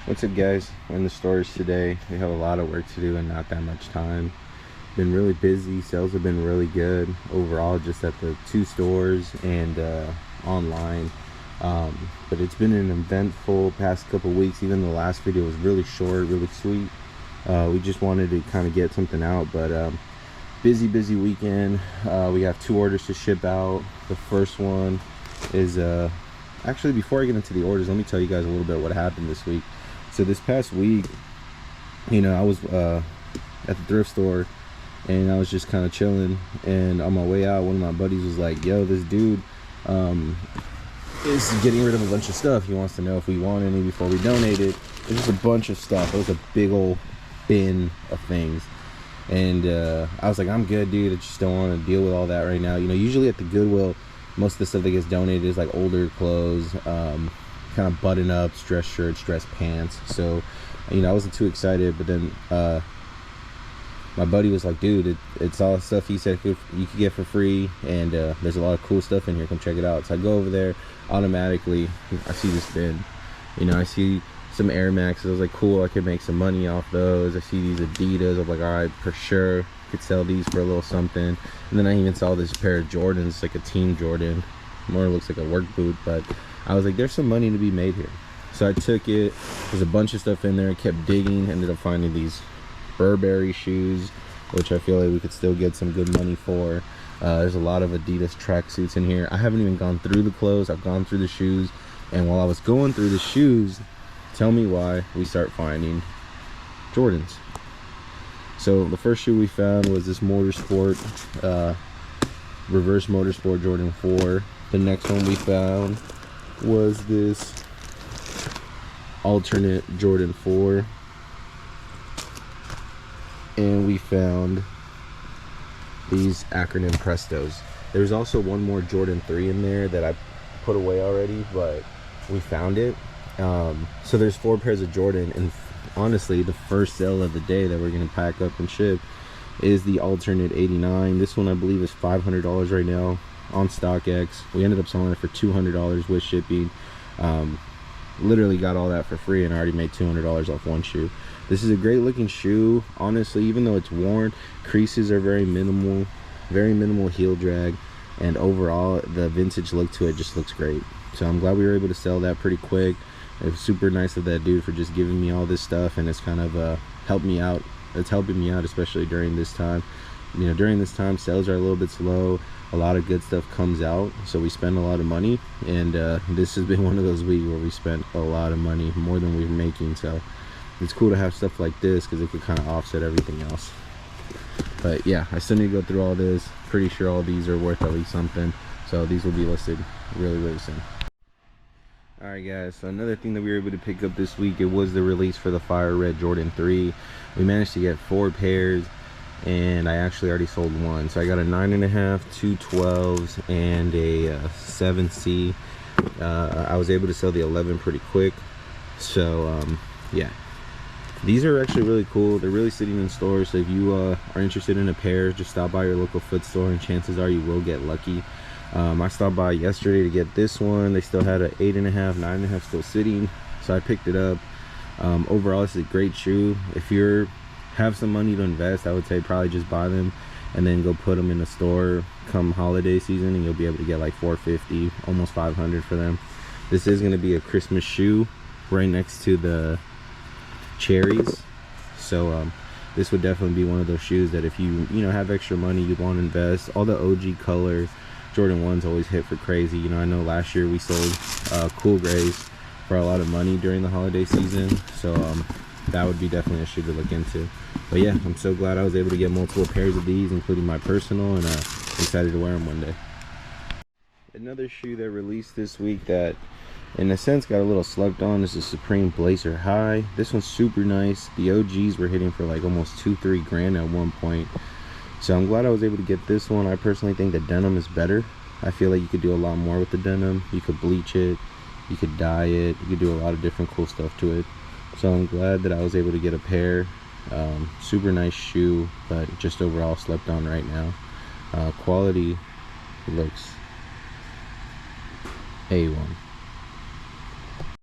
What's up, guys? We're in the stores today. We have a lot of work to do and not that much time. Been really busy. Sales have been really good overall, just at the two stores and online. But it's been an eventful past couple weeks. Even the last video was really short, really sweet. We just wanted to kind of get something out, but busy weekend. We have 2 orders to ship out. The first one is actually, before I get into the orders, let me tell you guys a little bit what happened this week. So this past week, I was at the thrift store and I was just kind of chilling, and on my way out, one of my buddies was like, yo, this dude is getting rid of a bunch of stuff. He wants to know if we want any before we donate it. It's just a bunch of stuff. It was a big old bin of things, and I was like, I'm good, dude. I just don't want to deal with all that right now. Usually at the Goodwill, most of the stuff that gets donated is like older clothes, kind of button up, dress shirts, dress pants. So I wasn't too excited, but then my buddy was like, dude, it's all stuff he said you could get for free, and there's a lot of cool stuff in here, come check it out. So I go over there. Automatically I see this bin, I see some Air Maxes. I was like, cool, I could make some money off those. I see these Adidas. I'm like, all right, for sure, could sell these for a little something. And then I even saw this pair of Jordans, like a team Jordan, more looks like a work boot, but I was like, there's some money to be made here. So I took it. There's a bunch of stuff in there. Kept digging, ended up finding these Burberry shoes, which I feel like we could still get some good money for. There's a lot of Adidas tracksuits in here. I haven't even gone through the clothes. I've gone through the shoes, and while I was going through the shoes, tell me why we start finding Jordans. So the first shoe we found was this Motorsport, reverse Motorsport Jordan 4. The next one we found was this alternate Jordan 4. And we found these acronym Prestos. There's also one more Jordan 3 in there that I put away already, but we found it. So there's 4 pairs of Jordan, and honestly, the first sale of the day that we're gonna pack up and ship is the alternate 89. This one I believe is $500 right now on StockX. We ended up selling it for $200 with shipping. Literally got all that for free, and I already made $200 off one shoe. This is a great looking shoe, honestly. Even though it's worn, creases are very minimal heel drag, and overall the vintage look to it just looks great. So I'm glad we were able to sell that pretty quick. It was super nice of that dude for just giving me all this stuff, and it's kind of helped me out. It's helping me out, especially during this time. During this time, sales are a little bit slow. A lot of good stuff comes out, so we spend a lot of money, and this has been one of those weeks where we spent a lot of money, more than we were making. So it's cool to have stuff like this because it could kind of offset everything else. But yeah, I still need to go through all this. Pretty sure all these are worth at least something, so these will be listed really soon. Alright guys, so another thing that we were able to pick up this week, it was the release for the Fire Red Jordan 3. We managed to get 4 pairs, and I actually already sold one. So I got a 9.5, 2 12s, and a 7C. I was able to sell the 11 pretty quick. So yeah, these are actually really cool. They're really sitting in stores, so if you are interested in a pair, just stop by your local foot store, and chances are you will get lucky. I stopped by yesterday to get this one. They still had an 8.5, 9.5 still sitting, so I picked it up. Overall, it's a great shoe. If you have some money to invest, I would say probably just buy them and then go put them in the store come holiday season, and you'll be able to get like $450, almost $500 for them. This is going to be a Christmas shoe right next to the cherries, so this would definitely be one of those shoes that if you have extra money, you want to invest. All the OG color Jordan 1s always hit for crazy. I know last year we sold cool grays for a lot of money during the holiday season, so that would be definitely a shoe to look into. But yeah, I'm so glad I was able to get multiple pairs of these, including my personal, and I'm excited to wear them one day. Another shoe that released this week that in a sense got a little slept on is the Supreme Blazer High. This one's super nice. The OGs were hitting for like almost 2-3 grand at one point, so I'm glad I was able to get this one. I personally think the denim is better. I feel like you could do a lot more with the denim. You could bleach it, you could dye it, you could do a lot of different cool stuff to it. So I'm glad that I was able to get a pair. Super nice shoe, but just overall slept on right now. Quality looks A1.